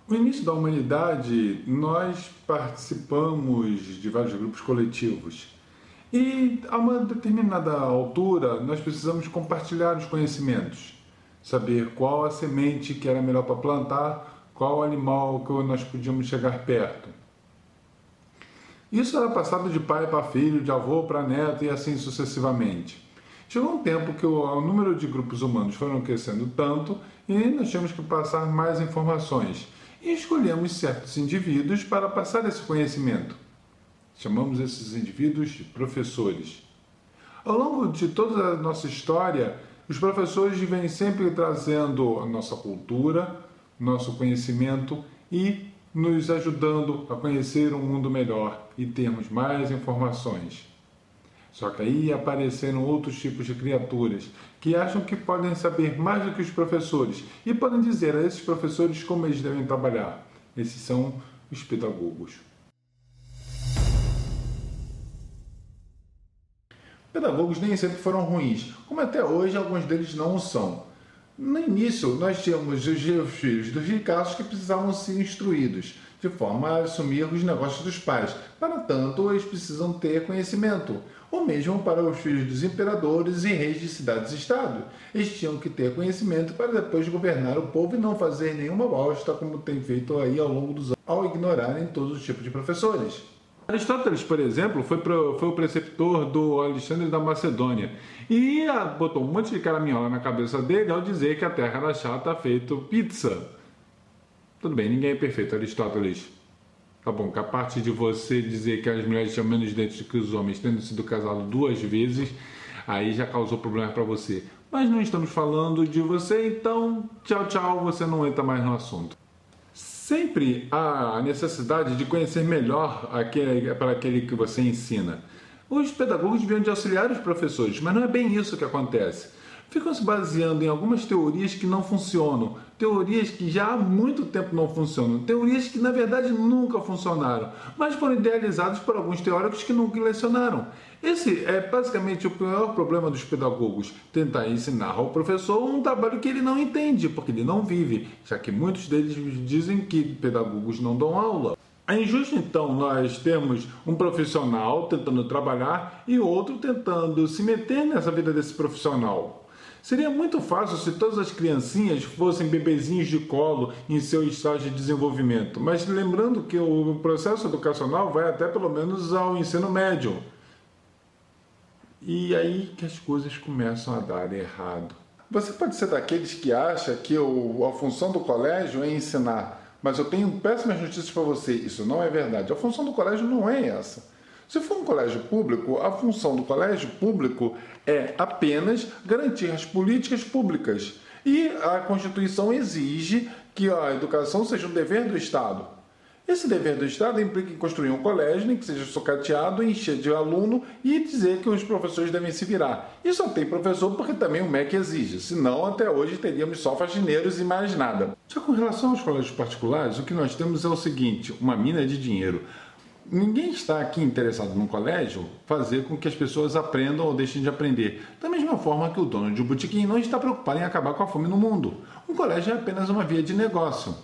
No início da humanidade, nós participamos de vários grupos coletivos. E a uma determinada altura, nós precisamos compartilhar os conhecimentos, saber qual a semente que era melhor para plantar, qual animal que nós podíamos chegar perto. Isso era passado de pai para filho, de avô para neto e assim sucessivamente. Chegou um tempo que o número de grupos humanos foram crescendo tanto e nós tínhamos que passar mais informações. E escolhemos certos indivíduos para passar esse conhecimento. Chamamos esses indivíduos de professores. Ao longo de toda a nossa história, os professores vêm sempre trazendo a nossa cultura, nosso conhecimento e nos ajudando a conhecer um mundo melhor e termos mais informações. Só que aí apareceram outros tipos de criaturas que acham que podem saber mais do que os professores e podem dizer a esses professores como eles devem trabalhar. Esses são os pedagogos. Pedagogos nem sempre foram ruins, como até hoje alguns deles não o são. No início, nós tínhamos os filhos dos ricaços que precisavam ser instruídos, de forma a assumir os negócios dos pais. Para tanto, eles precisam ter conhecimento. Ou mesmo para os filhos dos imperadores e reis de cidades-estado. Eles tinham que ter conhecimento para depois governar o povo e não fazer nenhuma bosta, como tem feito aí ao longo dos anos, ao ignorarem todos os tipos de professores. Aristóteles, por exemplo, foi o preceptor do Alexandre da Macedônia e botou um monte de caraminhola na cabeça dele ao dizer que a terra era chata, feito pizza. Tudo bem, ninguém é perfeito, Aristóteles. Tá bom, que a parte de você dizer que as mulheres tinham menos dentes que os homens, tendo sido casado 2 vezes, aí já causou problema para você. Mas não estamos falando de você, então tchau, tchau, você não entra mais no assunto. Sempre há a necessidade de conhecer melhor para aquele que você ensina. Os pedagogos deviam de auxiliar os professores, mas não é bem isso que acontece. Ficam se baseando em algumas teorias que não funcionam, teorias que já há muito tempo não funcionam, teorias que na verdade nunca funcionaram, mas foram idealizadas por alguns teóricos que nunca lecionaram. Esse é basicamente o pior problema dos pedagogos, tentar ensinar ao professor um trabalho que ele não entende, porque ele não vive, já que muitos deles dizem que pedagogos não dão aula. É injusto, então, nós termos um profissional tentando trabalhar e outro tentando se meter nessa vida desse profissional. Seria muito fácil se todas as criancinhas fossem bebezinhos de colo em seu estágio de desenvolvimento, mas lembrando que o processo educacional vai até pelo menos ao ensino médio. E aí que as coisas começam a dar errado. Você pode ser daqueles que acha que a função do colégio é ensinar, mas eu tenho péssimas notícias para você, isso não é verdade. A função do colégio não é essa. Se for um colégio público, a função do colégio público é apenas garantir as políticas públicas. E a Constituição exige que a educação seja um dever do Estado. Esse dever do Estado implica em construir um colégio em que seja socateado, encher de aluno e dizer que os professores devem se virar. E só tem professor porque também o MEC exige, senão até hoje teríamos só faxineiros e mais nada. Já com relação aos colégios particulares, o que nós temos é o seguinte, uma mina de dinheiro. Ninguém está aqui interessado no colégio fazer com que as pessoas aprendam ou deixem de aprender. Da mesma forma que o dono de um botequim não está preocupado em acabar com a fome no mundo. Um colégio é apenas uma via de negócio.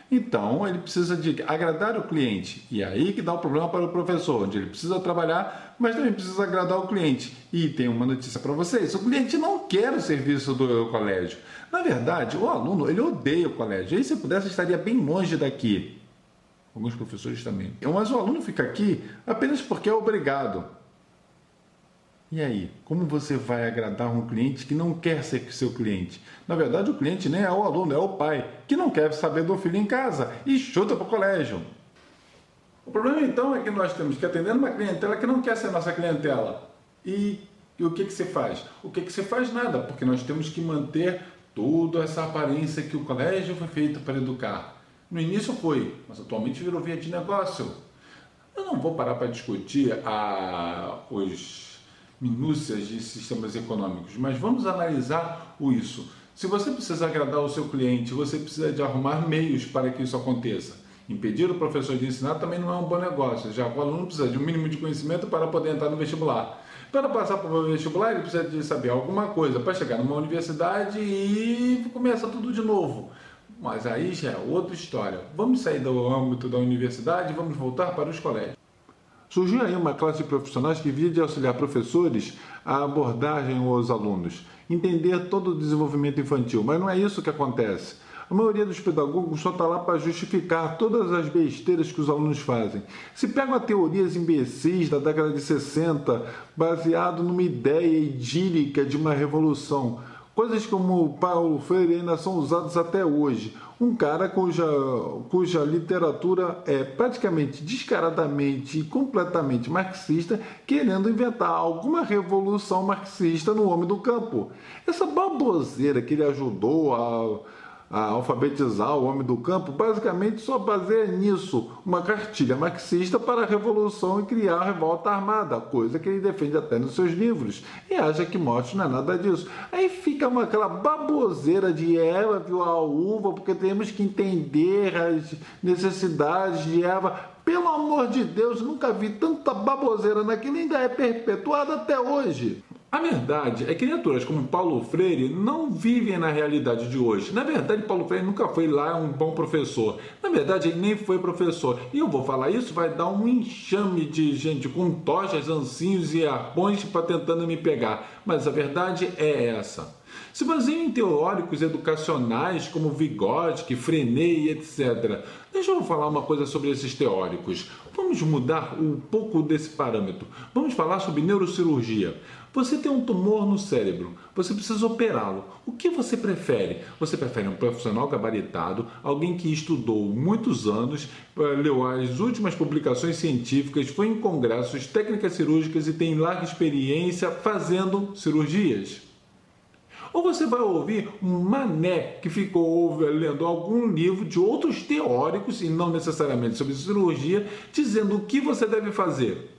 Então, ele precisa de agradar o cliente. E é aí que dá o problema para o professor, onde ele precisa trabalhar, mas também precisa agradar o cliente. E tem uma notícia para vocês, o cliente não quer o serviço do colégio. Na verdade, o aluno, ele odeia o colégio. E se pudesse, estaria bem longe daqui. Alguns professores também. Mas o aluno fica aqui apenas porque é obrigado. E aí, como você vai agradar um cliente que não quer ser seu cliente? Na verdade, o cliente nem é o aluno, é o pai, que não quer saber do filho em casa e chuta para o colégio. O problema então é que nós temos que atender uma clientela que não quer ser nossa clientela. E o que se faz? O que se faz? Nada, porque nós temos que manter toda essa aparência que o colégio foi feito para educar. No início foi, mas atualmente virou via de negócio. Eu não vou parar para discutir os minúcias de sistemas econômicos, mas vamos analisar isso. Se você precisa agradar o seu cliente, você precisa de arrumar meios para que isso aconteça. Impedir o professor de ensinar também não é um bom negócio, já que o aluno precisa de um mínimo de conhecimento para poder entrar no vestibular. Para passar para o vestibular, ele precisa de saber alguma coisa para chegar numa universidade e começa tudo de novo. Mas aí já é outra história. Vamos sair do âmbito da universidade e vamos voltar para os colégios. Surgiu aí uma classe de profissionais que via de auxiliar professores a abordagem aos alunos, entender todo o desenvolvimento infantil, mas não é isso que acontece. A maioria dos pedagogos só está lá para justificar todas as besteiras que os alunos fazem. Se pegam teorias imbecis da década de 60, baseado numa ideia idílica de uma revolução, coisas como Paulo Freire ainda são usadas até hoje. Um cara cuja literatura é praticamente descaradamente e completamente marxista, querendo inventar alguma revolução marxista no homem do campo. Essa baboseira que ele ajudou a alfabetizar o homem do campo, basicamente só baseia nisso, uma cartilha marxista para a revolução e criar a revolta armada, coisa que ele defende até nos seus livros, e acha que morte não é nada disso. Aí fica aquela baboseira de Eva viu a uva, porque temos que entender as necessidades de Eva. Pelo amor de Deus, nunca vi tanta baboseira naquilo, ainda é perpetuada até hoje. A verdade é que criaturas como Paulo Freire não vivem na realidade de hoje. Na verdade, Paulo Freire nunca foi lá um bom professor. Na verdade, ele nem foi professor. E eu vou falar isso, vai dar um enxame de gente com tochas, ancinhos e arpões para tentando me pegar. Mas a verdade é essa. Se baseia em teóricos educacionais como Vygotsky, Freinet, etc. Deixa eu falar uma coisa sobre esses teóricos. Vamos mudar um pouco desse parâmetro. Vamos falar sobre neurocirurgia. Você tem um tumor no cérebro, você precisa operá-lo. O que você prefere? Você prefere um profissional gabaritado, alguém que estudou muitos anos, leu as últimas publicações científicas, foi em congressos, técnicas cirúrgicas e tem larga experiência fazendo cirurgias? Ou você vai ouvir um mané que ficou lendo algum livro de outros teóricos, e não necessariamente sobre cirurgia, dizendo o que você deve fazer?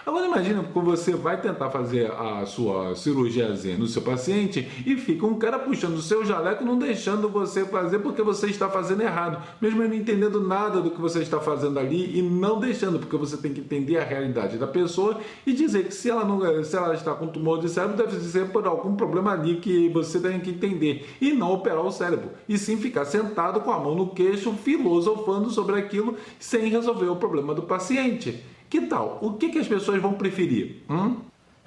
Agora imagina que você vai tentar fazer a sua cirurgiazinha no seu paciente e fica um cara puxando o seu jaleco, não deixando você fazer porque você está fazendo errado, mesmo não entendendo nada do que você está fazendo ali e não deixando, porque você tem que entender a realidade da pessoa e dizer que se ela está com tumor de cérebro, deve ser por algum problema ali que você tem que entender e não operar o cérebro, e sim ficar sentado com a mão no queixo, filosofando sobre aquilo sem resolver o problema do paciente. Que tal? O que as pessoas vão preferir?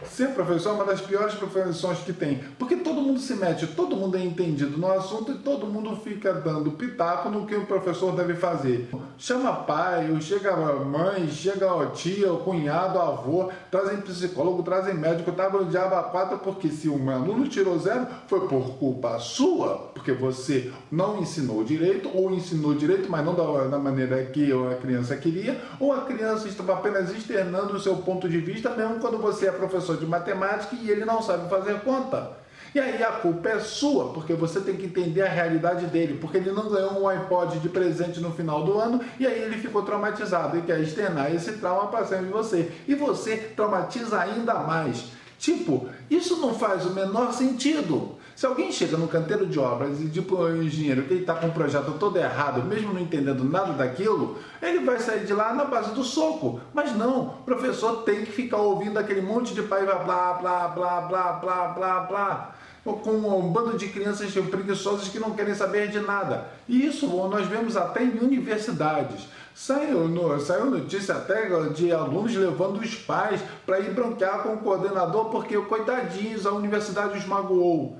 Ser professor é uma das piores profissões que tem, porque todo mundo se mete, todo mundo é entendido no assunto e todo mundo fica dando pitaco no que o professor deve fazer. Chama pai, chega mãe, chega tia, o cunhado, o avô, trazem psicólogo, trazem médico, tá no diabo a quatro, porque se um aluno tirou 0, foi por culpa sua, porque você não ensinou direito, ou ensinou direito, mas não da maneira que a criança queria, ou a criança estava apenas externando o seu ponto de vista, mesmo quando você é professor de matemática e ele não sabe fazer conta. E aí a culpa é sua, porque você tem que entender a realidade dele, porque ele não ganhou um iPod de presente no final do ano e aí ele ficou traumatizado e quer externar esse trauma para cima de você. E você traumatiza ainda mais. Tipo, isso não faz o menor sentido. Se alguém chega no canteiro de obras e diz para o engenheiro que ele está com o projeto todo errado, mesmo não entendendo nada daquilo, ele vai sair de lá na base do soco. Mas não, o professor tem que ficar ouvindo aquele monte de pai blá, blá, blá, blá, blá, blá, blá, com um bando de crianças preguiçosas que não querem saber de nada. E isso nós vemos até em universidades. Saiu notícia até de alunos levando os pais para ir bronquear com o coordenador porque, coitadinhos, a universidade os magoou.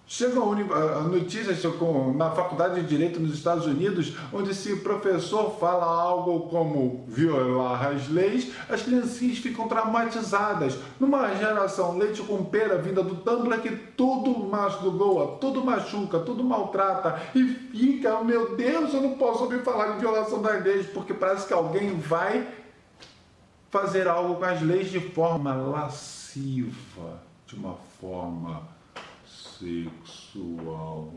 Chegam notícias na Faculdade de Direito nos Estados Unidos, onde se o professor fala algo como violar as leis, as criancinhas ficam traumatizadas. Numa geração leite com pera vinda do Tumblr que tudo magoa, tudo machuca, tudo maltrata e fica, meu Deus, eu não posso ouvir falar de violação das leis, porque parece que alguém vai fazer algo com as leis de forma lasciva, de uma forma sexual.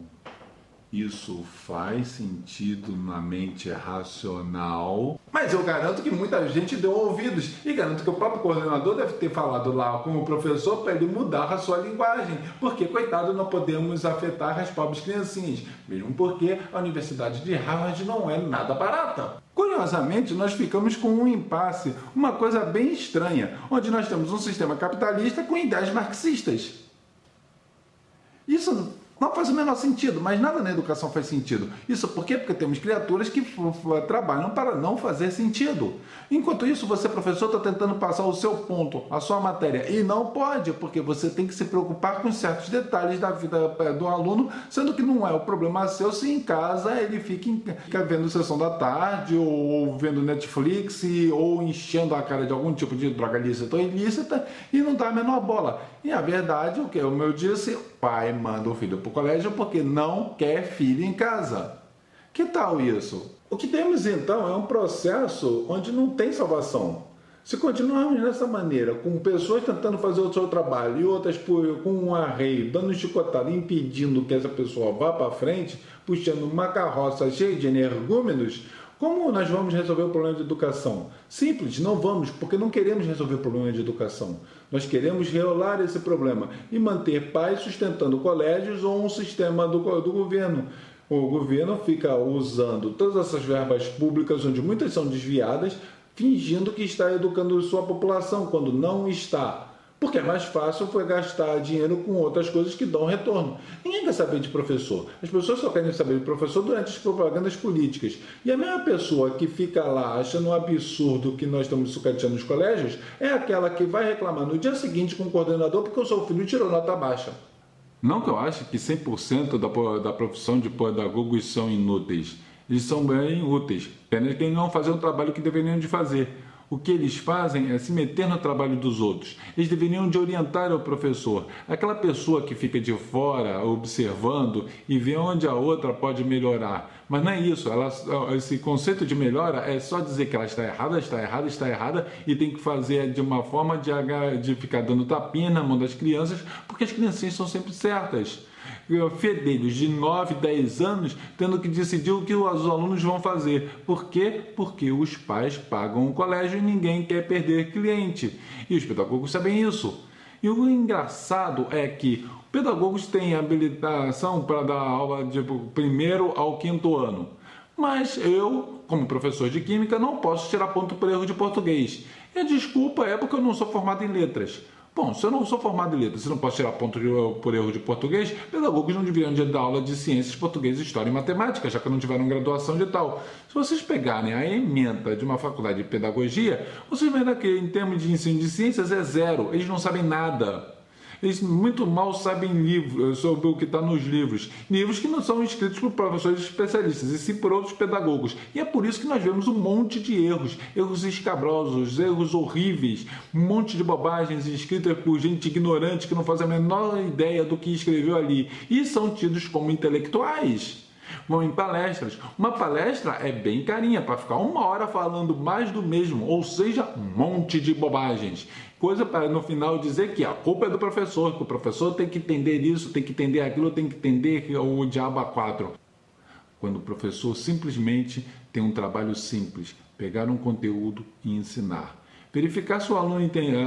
Isso faz sentido na mente racional, mas eu garanto que muita gente deu ouvidos e garanto que o próprio coordenador deve ter falado lá com o professor para ele mudar a sua linguagem, porque, coitado, não podemos afetar as pobres criancinhas, mesmo porque a Universidade de Harvard não é nada barata. Curiosamente, nós ficamos com um impasse, uma coisa bem estranha, onde nós temos um sistema capitalista com ideias marxistas. Isso Não faz o menor sentido, mas nada na educação faz sentido. Isso por quê? Porque temos criaturas que trabalham para não fazer sentido. Enquanto isso, você, professor, está tentando passar o seu ponto, a sua matéria, e não pode, porque você tem que se preocupar com certos detalhes da vida do aluno, sendo que não é o problema seu se em casa ele fica vendo Sessão da Tarde, ou vendo Netflix, ou enchendo a cara de algum tipo de droga lícita ou ilícita, e não dá a menor bola. E a verdade, o que eu disse, pai manda o filho para o colégio porque não quer filho em casa. Que tal isso? O que temos então é um processo onde não tem salvação. Se continuarmos dessa maneira, com pessoas tentando fazer o seu trabalho e outras com um arreio, dando chicotada, impedindo que essa pessoa vá para frente, puxando uma carroça cheia de energúmenos, como nós vamos resolver o problema de educação? Simples, não vamos, porque não queremos resolver o problema de educação. Nós queremos reolar esse problema e manter pais sustentando colégios ou um sistema do governo. O governo fica usando todas essas verbas públicas, onde muitas são desviadas, fingindo que está educando sua população, quando não está. Porque é mais fácil foi gastar dinheiro com outras coisas que dão retorno. Ninguém quer saber de professor. As pessoas só querem saber de professor durante as propagandas políticas. E a mesma pessoa que fica lá achando um absurdo que nós estamos sucateando os colégios é aquela que vai reclamar no dia seguinte com o coordenador porque o seu filho tirou nota baixa. Não que eu ache que 100% da profissão de pedagogos são inúteis. Eles são bem úteis. Apenas que eles não fazem o trabalho que deveriam de fazer. O que eles fazem é se meter no trabalho dos outros. Eles deveriam de orientar o professor. Aquela pessoa que fica de fora observando e vê onde a outra pode melhorar. Mas não é isso. Esse conceito de melhora é só dizer que ela está errada e tem que fazer de uma forma de ficar dando tapinha na mão das crianças, porque as criancinhas são sempre certas. Fedelhos de 9, 10 anos tendo que decidir o que os alunos vão fazer. Por quê? Porque os pais pagam o colégio e ninguém quer perder cliente. E os pedagogos sabem isso. E o engraçado é que os pedagogos têm habilitação para dar aula de primeiro ao quinto ano. Mas eu, como professor de química, não posso tirar ponto por erro de português. E a desculpa é porque eu não sou formado em letras. Bom, se eu não sou formado em letras, se não posso tirar ponto por erro de português, pedagogos não deveriam dar aula de ciências, português, história e matemática, já que não tiveram graduação de tal. Se vocês pegarem a ementa de uma faculdade de pedagogia, vocês verão que em termos de ensino de ciências é zero, eles não sabem nada. Eles muito mal sabem sobre o que está nos livros. Livros que não são escritos por professores especialistas, e sim por outros pedagogos. E é por isso que nós vemos um monte de erros. Erros escabrosos, erros horríveis, um monte de bobagens escritas por gente ignorante que não faz a menor ideia do que escreveu ali. E são tidos como intelectuais. Vão em palestras. Uma palestra é bem carinha para ficar 1 hora falando mais do mesmo, ou seja, um monte de bobagens. Coisa para no final dizer que a culpa é do professor, que o professor tem que entender isso, tem que entender aquilo, tem que entender o diabo a quatro. Quando o professor simplesmente tem um trabalho simples, pegar um conteúdo e ensinar. Verificar se o aluno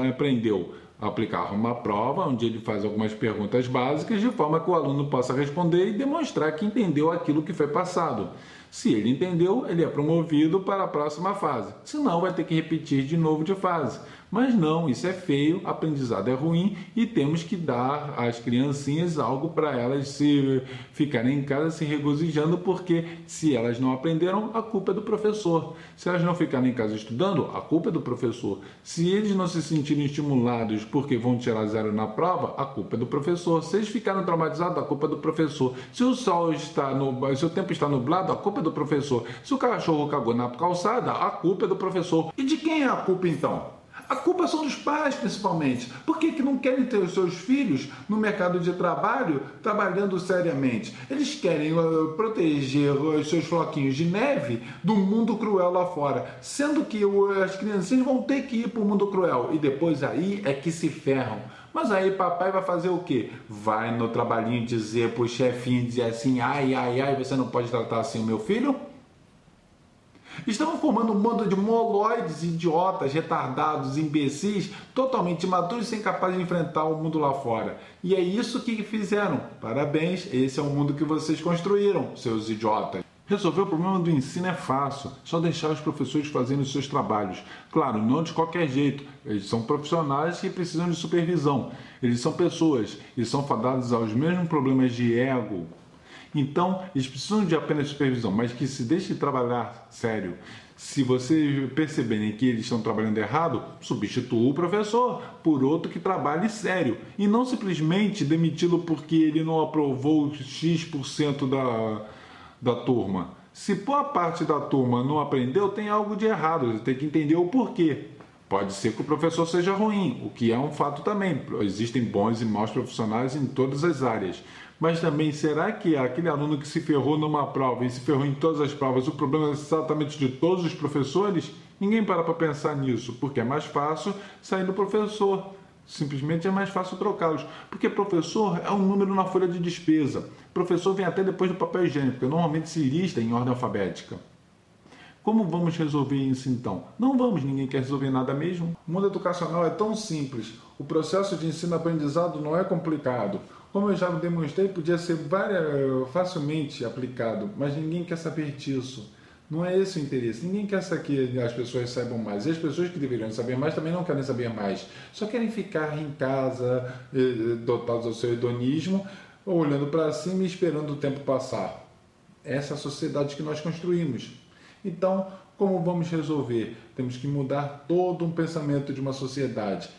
aprendeu. Aplicar uma prova onde ele faz algumas perguntas básicas de forma que o aluno possa responder e demonstrar que entendeu aquilo que foi passado. Se ele entendeu, ele é promovido para a próxima fase. Senão, vai ter que repetir de novo de fase. Mas não, isso é feio, aprendizado é ruim e temos que dar às criancinhas algo para elas se ficarem em casa se regozijando, porque se elas não aprenderam, a culpa é do professor. Se elas não ficarem em casa estudando, a culpa é do professor. Se eles não se sentirem estimulados porque vão tirar 0 na prova, a culpa é do professor. Se eles ficaram traumatizados, a culpa é do professor. Se o sol está se o tempo está nublado, a culpa é do professor. Se o cachorro cagou na calçada, a culpa é do professor. E de quem é a culpa então? A culpa são dos pais, principalmente. Por que não querem ter os seus filhos no mercado de trabalho trabalhando seriamente? Eles querem proteger os seus floquinhos de neve do mundo cruel lá fora, sendo que as criancinhas vão ter que ir para o mundo cruel e depois aí é que se ferram. Mas aí papai vai fazer o quê? Vai no trabalhinho dizer pro chefinho, dizer assim, ai, você não pode tratar assim o meu filho? Estamos formando um bando de moloides, idiotas, retardados, imbecis, totalmente imaturos e sem capazes de enfrentar o mundo lá fora. E é isso que fizeram. Parabéns, esse é o mundo que vocês construíram, seus idiotas. Resolver o problema do ensino é fácil, só deixar os professores fazendo os seus trabalhos. Claro, não de qualquer jeito, eles são profissionais que precisam de supervisão. Eles são pessoas, eles são fadados aos mesmos problemas de ego. Então, eles precisam de apenas supervisão, mas que se deixe trabalhar sério. Se vocês perceberem que eles estão trabalhando errado, substitua o professor por outro que trabalhe sério. E não simplesmente demiti-lo porque ele não aprovou X% da turma. Se boa parte da turma não aprendeu, tem algo de errado, você tem que entender o porquê. Pode ser que o professor seja ruim, o que é um fato também. Existem bons e maus profissionais em todas as áreas. Mas também, será que aquele aluno que se ferrou numa prova e se ferrou em todas as provas, o problema é exatamente de todos os professores? Ninguém para pensar nisso, porque é mais fácil sair do professor. Simplesmente é mais fácil trocá-los. Porque professor é um número na folha de despesa. Professor vem até depois do papel higiênico, porque normalmente se lista em ordem alfabética. Como vamos resolver isso então? Não vamos, ninguém quer resolver nada mesmo. O mundo educacional é tão simples. O processo de ensino-aprendizado não é complicado. Como eu já demonstrei, podia ser facilmente aplicado, mas ninguém quer saber disso. Não é esse o interesse. Ninguém quer que as pessoas saibam mais. E as pessoas que deveriam saber mais também não querem saber mais. Só querem ficar em casa, dotados ao seu hedonismo, olhando para cima e esperando o tempo passar. Essa é a sociedade que nós construímos. Então, como vamos resolver? Temos que mudar todo um pensamento de uma sociedade.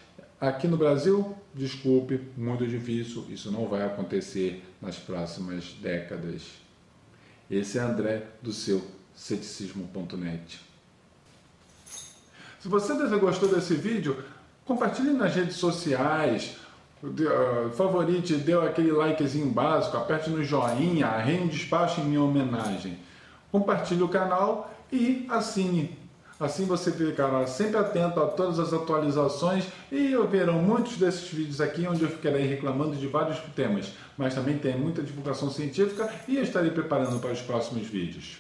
Aqui no Brasil, desculpe, muito difícil, isso não vai acontecer nas próximas décadas. Esse é André, do seu ceticismo.net. Se você gostou desse vídeo, compartilhe nas redes sociais, favorite, dê aquele likezinho básico, aperte no joinha, arreie um despacho em minha homenagem. Compartilhe o canal e assine. Assim você ficará sempre atento a todas as atualizações e verão muitos desses vídeos aqui onde eu ficarei reclamando de vários temas, mas também tem muita divulgação científica e eu estarei preparando para os próximos vídeos.